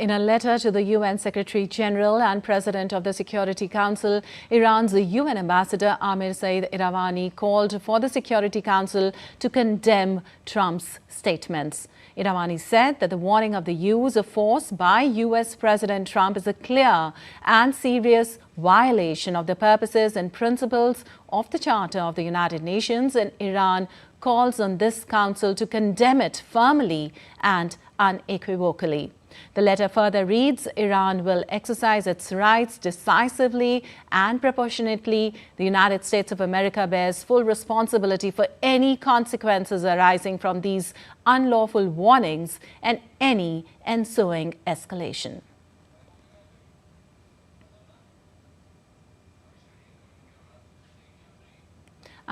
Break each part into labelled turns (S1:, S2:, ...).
S1: In a letter to the UN Secretary General and President of the Security Council, Iran's UN Ambassador Amir Saeed Iravani called for the Security Council to condemn Trump's statements. Iravani said that the warning of the use of force by US President Trump is a clear and serious violation of the purposes and principles of the Charter of the United Nations, and Iran calls on this council to condemn it firmly and unequivocally. The letter further reads, Iran will exercise its rights decisively and proportionately. The United States of America bears full responsibility for any consequences arising from these unlawful warnings and any ensuing escalation.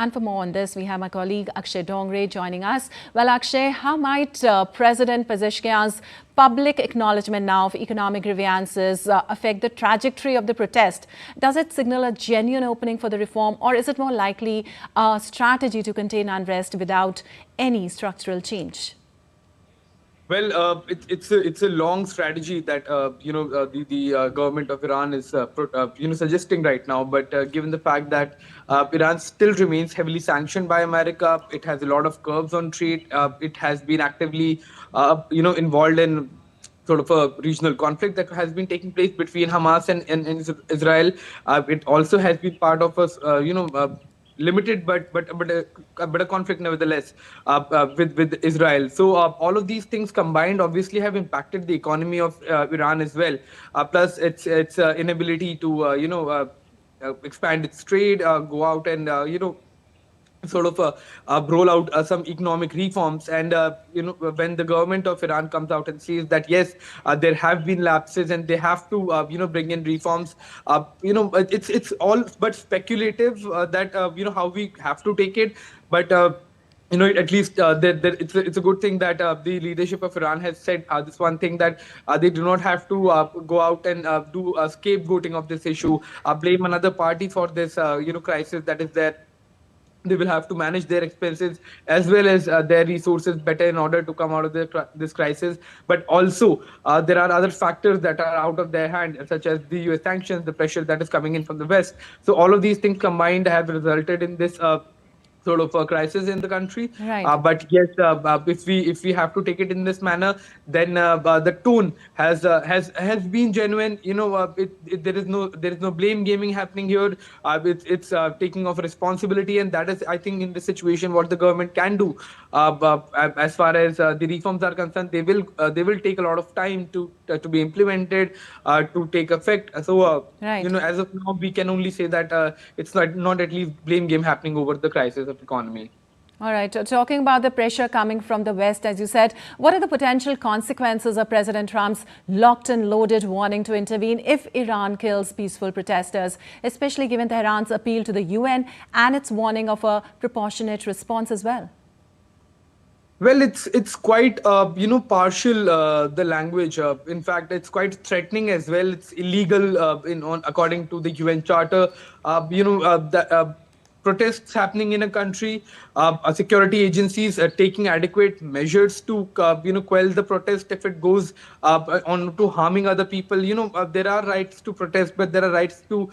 S1: And for more on this, we have my colleague Akshay Dongre joining us. Well, Akshay, how might President Pezeshkian's public acknowledgement now of economic grievances affect the trajectory of the protest? Does it signal a genuine opening for the reform, or is it more likely a strategy to contain unrest without any structural change?
S2: Well, it's a long strategy that the government of Iran is suggesting right now. But given the fact that Iran still remains heavily sanctioned by America, it has a lot of curbs on trade. It has been actively involved in sort of a regional conflict that has been taking place between Hamas and Israel. It also has been part of a limited but a conflict nevertheless with Israel. So all of these things combined obviously have impacted the economy of Iran as well. Plus its inability to expand its trade, go out and sort of roll out some economic reforms. And when the government of Iran comes out and says that yes, there have been lapses and they have to bring in reforms, it's all but speculative that how we have to take it. But at least it's a good thing that the leadership of Iran has said this one thing, that they do not have to go out and do scapegoating of this issue, blame another party for this crisis that is there. They will have to manage their expenses as well as their resources better in order to come out of this crisis. But also, there are other factors that are out of their hand, such as the US sanctions, the pressure that is coming in from the West. So all of these things combined have resulted in this sort of a crisis in the country.
S1: Right.
S2: But yes, if we have to take it in this manner, then the tone has been genuine. There is no blame gaming happening here. It's taking of responsibility, and that is, I think, in this situation what the government can do. As far as the reforms are concerned, they will take a lot of time to be implemented, to take effect. So
S1: right.
S2: As of now, we can only say that it's not at least blame game happening over the crisis of economy.
S1: All right. Talking about the pressure coming from the West, as you said, what are the potential consequences of President Trump's locked and loaded warning to intervene if Iran kills peaceful protesters, especially given Tehran's appeal to the UN and its warning of a proportionate response as well?
S2: Well, it's quite partial, the language. In fact, it's quite threatening as well. It's illegal according to the UN Charter. Protests happening in a country, security agencies are taking adequate measures to quell the protest if it goes on to harming other people. There are rights to protest, but there are rights to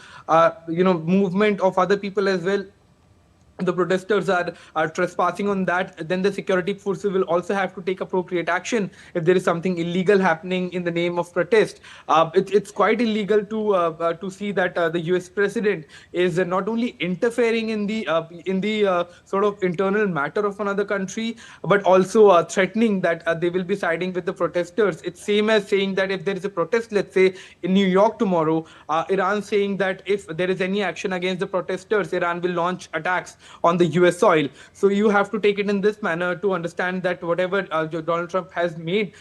S2: movement of other people as well. The protesters are trespassing on that, then the security forces will also have to take appropriate action if there is something illegal happening in the name of protest. It's quite illegal to see that the US president is not only interfering in the sort of internal matter of another country, but also threatening that they will be siding with the protesters. It's same as saying that if there is a protest, let's say in New York tomorrow, Iran saying that if there is any action against the protesters, Iran will launch attacks on the US soil. So you have to take it in this manner to understand that whatever Donald Trump has made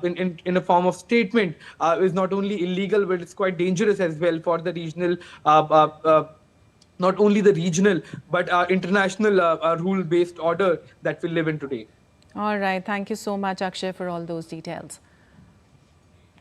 S2: in a form of statement is not only illegal, but it's quite dangerous as well for the regional, not only the regional, but international rule-based order that we live in today.
S1: All right. Thank you so much, Akshay, for all those details.